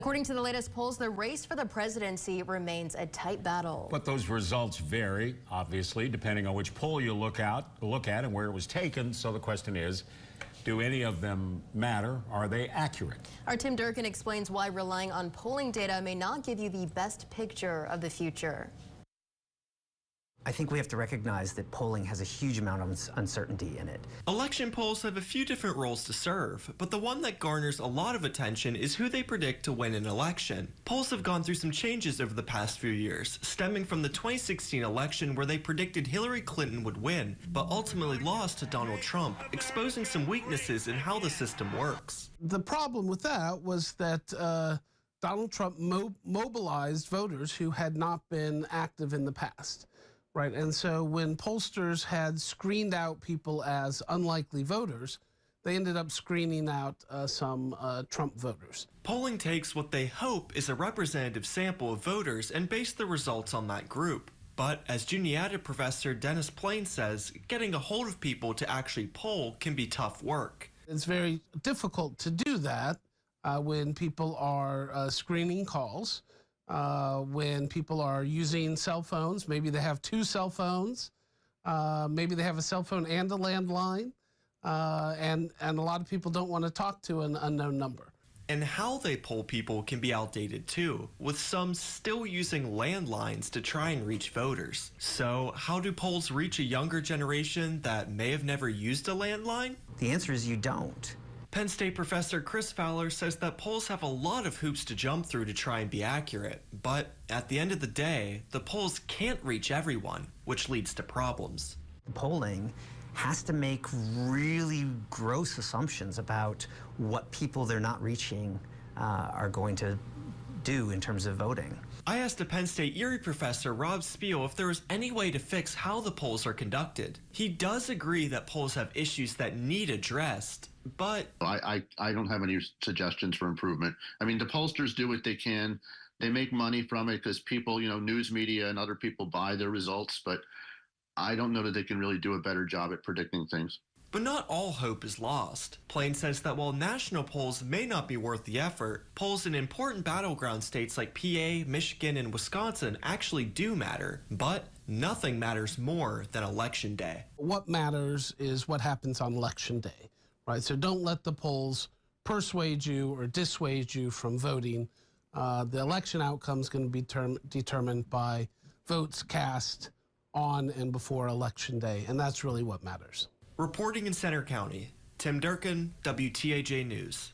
According to the latest polls, the race for the presidency remains a tight battle. But those results vary, obviously, depending on which poll you look at and where it was taken. So the question is, do any of them matter? Are they accurate? Our Tim Durkin explains why relying on polling data may not give you the best picture of the future. I think we have to recognize that polling has a huge amount of uncertainty in it. Election polls have a few different roles to serve, but the one that garners a lot of attention is who they predict to win an election. Polls have gone through some changes over the past few years, stemming from the 2016 election where they predicted Hillary Clinton would win, but ultimately lost to Donald Trump, exposing some weaknesses in how the system works. The problem with that was that Donald Trump mobilized voters who had not been active in the past. Right, and so when pollsters had screened out people as unlikely voters, they ended up screening out some Trump voters. Polling takes what they hope is a representative sample of voters and base the results on that group. But as Juniata professor Dennis Plain says, getting a hold of people to actually poll can be tough work. It's very difficult to do that when people are screening calls. When people are using cell phones, maybe they have two cell phones, maybe they have a cell phone and a landline, and a lot of people don't want to talk to an unknown number. And how they poll people can be outdated too, with some still using landlines to try and reach voters. So how do polls reach a younger generation that may have never used a landline? The answer is you don't. Penn State professor Chris Fowler says that polls have a lot of hoops to jump through to try and be accurate. But at the end of the day, the polls can't reach everyone, which leads to problems. Polling has to make really gross assumptions about what people they're not reaching are going to do in terms of voting. I asked a Penn State Erie professor, Rob Spiel, if there was any way to fix how the polls are conducted. He does agree that polls have issues that need addressed, but I don't have any suggestions for improvement. I mean, the pollsters do what they can. They make money from it because people, news media and other people buy their results, but I don't know that they can really do a better job at predicting things. But not all hope is lost. Plain says that while national polls may not be worth the effort, polls in important battleground states like PA, Michigan, and Wisconsin actually do matter. But nothing matters more than Election Day. What matters is what happens on Election Day, right? So don't let the polls persuade you or dissuade you from voting. The election outcome is going to be determined by votes cast on and before Election Day, and that's really what matters. Reporting in Center County, Tim Durkin, WTAJ News.